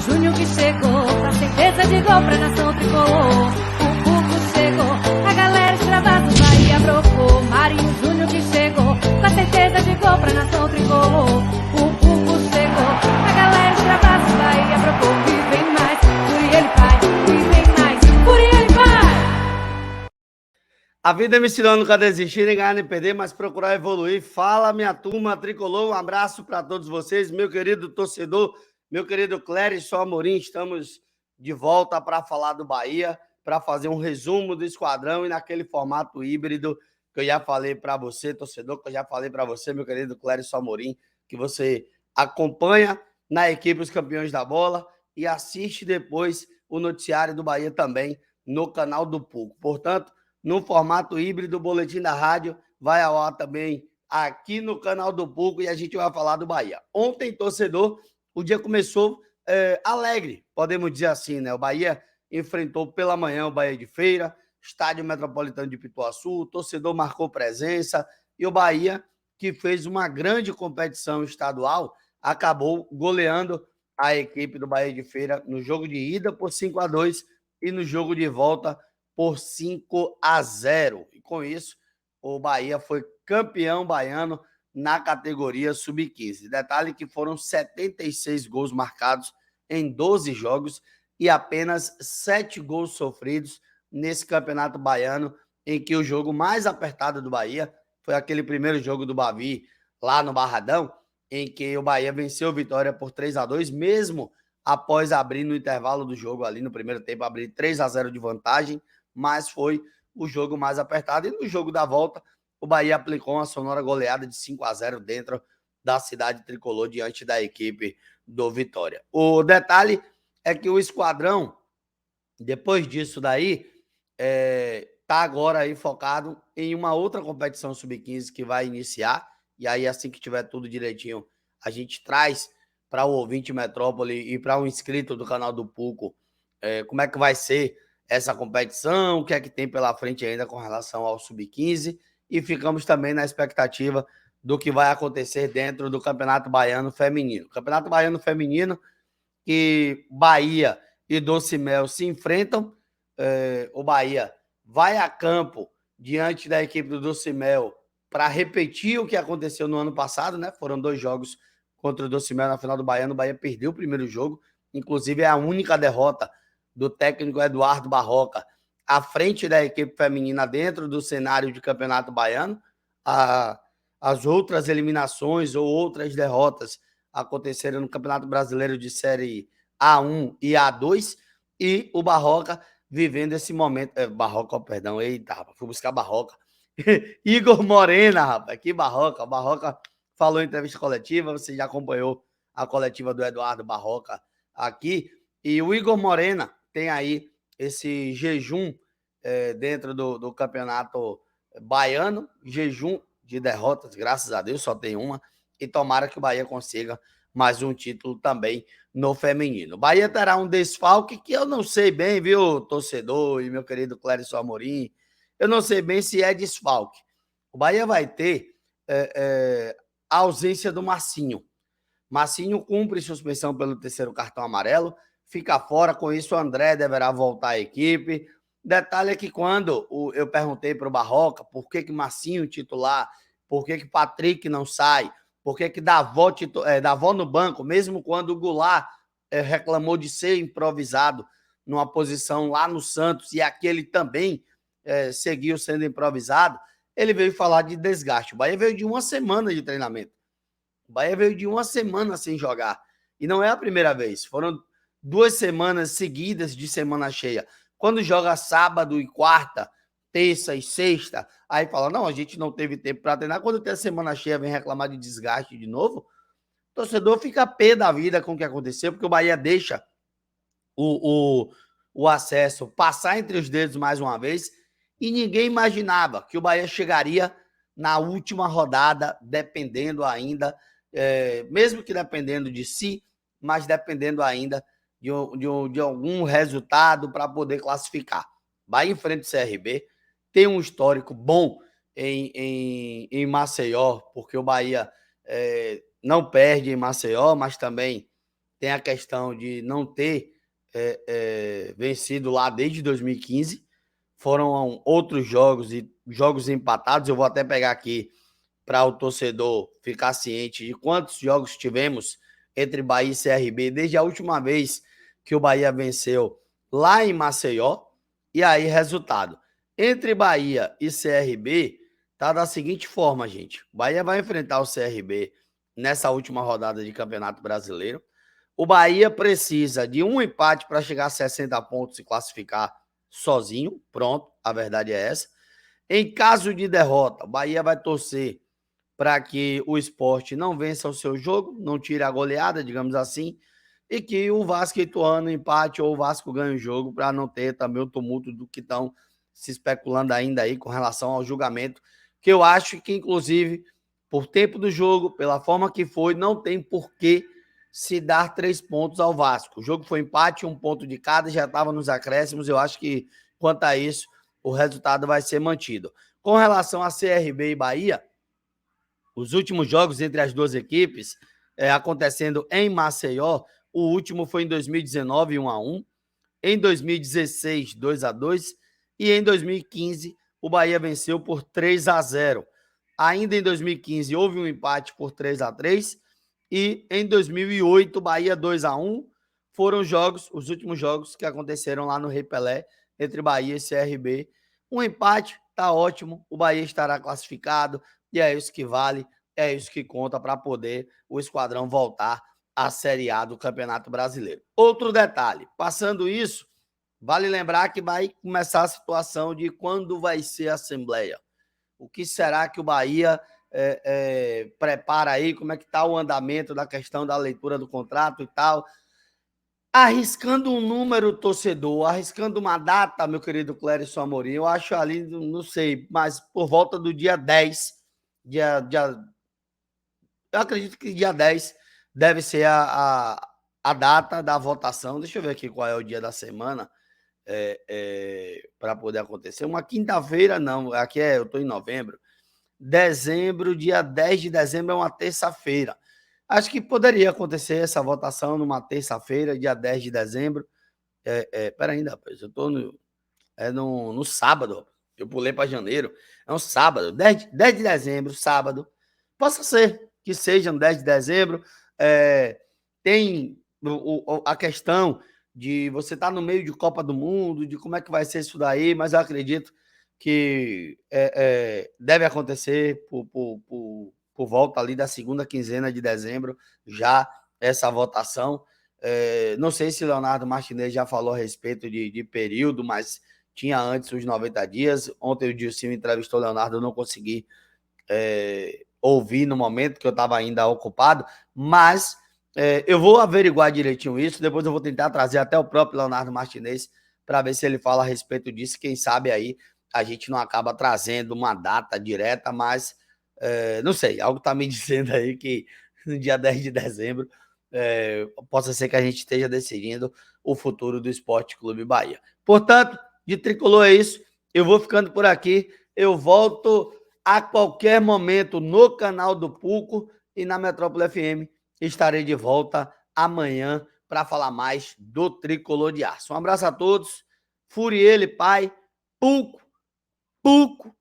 Júnior que chegou, pra certeza de gol pra nação tricolor. O Cuco chegou, a galera extravasa o Bahia brocou. Marinho Júnior que chegou, com a certeza de gol pra nação tricolor. O Cuco chegou, a galera extravasa o Bahia brocou. E vem mais, por ele vai, e vem mais, por ele vai. A vida me ensinou a nunca desistir, nem ganhar nem perder, mas procurar evoluir. Fala, minha turma tricolor, um abraço para todos vocês, meu querido torcedor, meu querido Clérison Amorim. Estamos de volta para falar do Bahia, para fazer um resumo do esquadrão e naquele formato híbrido que eu já falei para você, torcedor, que eu já falei para você, meu querido Clérison Amorim, que você acompanha na equipe Os Campeões da Bola e assiste depois o noticiário do Bahia também no canal do Puco. Portanto, no formato híbrido, o Boletim da Rádio vai ao ar também aqui no canal do Puco e a gente vai falar do Bahia. Ontem, torcedor, o dia começou alegre, podemos dizer assim, né? O Bahia enfrentou pela manhã o Bahia de Feira, Estádio Metropolitano de Pituaçu, o torcedor marcou presença e o Bahia, que fez uma grande competição estadual, acabou goleando a equipe do Bahia de Feira no jogo de ida por 5-2 e no jogo de volta por 5-0. E com isso, o Bahia foi campeão baiano na categoria sub-15. Detalhe que foram 76 gols marcados em 12 jogos e apenas 7 gols sofridos nesse campeonato baiano, em que o jogo mais apertado do Bahia foi aquele primeiro jogo do Bavi, lá no Barradão, em que o Bahia venceu a Vitória por 3-2, mesmo após abrir no intervalo do jogo ali no primeiro tempo, abrir 3-0 de vantagem, mas foi o jogo mais apertado. E no jogo da volta, o Bahia aplicou uma sonora goleada de 5-0 dentro da cidade tricolor diante da equipe do Vitória. O detalhe é que o esquadrão, depois disso daí, tá agora aí focado em uma outra competição sub-15 que vai iniciar, e aí assim que tiver tudo direitinho, a gente traz para o ouvinte Metrópole e para o inscrito do canal do Puco como é que vai ser essa competição, o que é que tem pela frente ainda com relação ao sub-15, e ficamos também na expectativa do que vai acontecer dentro do Campeonato Baiano Feminino. Campeonato Baiano Feminino, que Bahia e Doce Mel se enfrentam. O Bahia vai a campo diante da equipe do Doce Mel para repetir o que aconteceu no ano passado, né? Foram 2 jogos contra o Doce Mel na final do Baiano. O Bahia perdeu o primeiro jogo, inclusive é a única derrota do técnico Eduardo Barroca à frente da equipe feminina dentro do cenário de campeonato baiano. As outras eliminações ou outras derrotas aconteceram no Campeonato Brasileiro de Série A1 e A2, e o Barroca vivendo esse momento. Barroca, perdão, eita, rapaz, fui buscar Barroca. Igor Morena, rapaz, que Barroca. Barroca falou em entrevista coletiva, você já acompanhou a coletiva do Eduardo Barroca aqui, e o Igor Morena tem aí esse jejum dentro do campeonato baiano, jejum de derrotas, graças a Deus, só tem uma, e tomara que o Bahia consiga mais um título também no feminino. O Bahia terá um desfalque que eu não sei bem, viu, torcedor e meu querido Clérison Amorim, eu não sei bem se é desfalque. O Bahia vai ter a ausência do Marcinho. Marcinho cumpre suspensão pelo 3º cartão amarelo, fica fora, com isso o André deverá voltar à equipe. Detalhe é que quando eu perguntei para o Barroca por que Marcinho titular, por que Patrick não sai, por que Davó no banco, mesmo quando o Goulart reclamou de ser improvisado numa posição lá no Santos e aquele também seguiu sendo improvisado, ele veio falar de desgaste. O Bahia veio de uma semana de treinamento. O Bahia veio de uma semana sem jogar. E não é a primeira vez. Foram 2 semanas seguidas de semana cheia. Quando joga sábado e quarta, terça e sexta, aí fala, não, a gente não teve tempo para treinar. Quando tem a semana cheia, vem reclamar de desgaste de novo. O torcedor fica pé da vida com o que aconteceu, porque o Bahia deixa o acesso passar entre os dedos mais uma vez, e ninguém imaginava que o Bahia chegaria na última rodada, dependendo ainda, mesmo que dependendo de si, mas dependendo ainda de algum resultado para poder classificar. Bahia enfrenta o CRB, tem um histórico bom em Maceió, porque o Bahia não perde em Maceió, mas também tem a questão de não ter vencido lá desde 2015. Foram outros jogos e jogos empatados. Eu vou até pegar aqui para o torcedor ficar ciente de quantos jogos tivemos entre Bahia e CRB desde a última vez que o Bahia venceu lá em Maceió. E aí, resultado. Entre Bahia e CRB, tá da seguinte forma, gente. O Bahia vai enfrentar o CRB nessa última rodada de Campeonato Brasileiro. O Bahia precisa de um empate para chegar a 60 pontos e classificar sozinho. Pronto, a verdade é essa. Em caso de derrota, o Bahia vai torcer para que o Sport não vença o seu jogo, não tire a goleada, digamos assim, e que o Vasco e Ituano empate ou o Vasco ganhe o jogo para não ter também o tumulto do que estão se especulando ainda aí com relação ao julgamento, que eu acho que, inclusive, por tempo do jogo, pela forma que foi, não tem porquê se dar 3 pontos ao Vasco. O jogo foi empate, 1 ponto de cada, já estava nos acréscimos. Eu acho que, quanto a isso, o resultado vai ser mantido. Com relação a CRB e Bahia, os últimos jogos entre as duas equipes, acontecendo em Maceió, o último foi em 2019, 1-1. Em 2016, 2-2. E em 2015, o Bahia venceu por 3-0. Ainda em 2015, houve um empate por 3-3. E em 2008, Bahia 2-1. Foram os últimos jogos que aconteceram lá no Rei Pelé, entre Bahia e CRB. Um empate, tá ótimo. O Bahia estará classificado. E é isso que vale, é isso que conta para poder o Esquadrão voltar à Série A do Campeonato Brasileiro. Outro detalhe, passando isso, vale lembrar que vai começar a situação de quando vai ser a Assembleia. O que será que o Bahia prepara aí? Como é que está o andamento da questão da leitura do contrato e tal? Arriscando um número, torcedor, arriscando uma data, meu querido Clérison Amorim, eu acho ali, não sei, mas por volta do dia 10, eu acredito que dia 10 deve ser a data da votação. Deixa eu ver aqui qual é o dia da semana para poder acontecer. Uma quinta-feira, não, aqui eu estou em novembro. Dezembro, dia 10 de dezembro é uma terça-feira. Acho que poderia acontecer essa votação numa terça-feira, dia 10 de dezembro. Pera ainda, rapaz, eu estou no sábado. Eu pulei para janeiro. É um sábado, 10 de dezembro, sábado. Possa ser que seja no 10 de dezembro. Tem a questão de você estar no meio de Copa do Mundo, de como é que vai ser isso daí, mas eu acredito que deve acontecer por volta ali da segunda quinzena de dezembro, já essa votação. Não sei se Leonardo Martinez já falou a respeito de período, mas tinha antes os 90 dias. Ontem o Dilcinho entrevistou o Leonardo, eu não consegui ouvir no momento que eu estava ainda ocupado, mas eu vou averiguar direitinho isso, depois eu vou tentar trazer até o próprio Leonardo Martinez para ver se ele fala a respeito disso. Quem sabe aí a gente não acaba trazendo uma data direta, mas não sei, algo está me dizendo aí que no dia 10 de dezembro possa ser que a gente esteja decidindo o futuro do Esporte Clube Bahia. Portanto, de tricolor é isso. Eu vou ficando por aqui. Eu volto a qualquer momento no canal do Puco e na Metrópole FM. Estarei de volta amanhã para falar mais do Tricolor de Aço. Um abraço a todos. Fure ele, pai. Puco, Puco.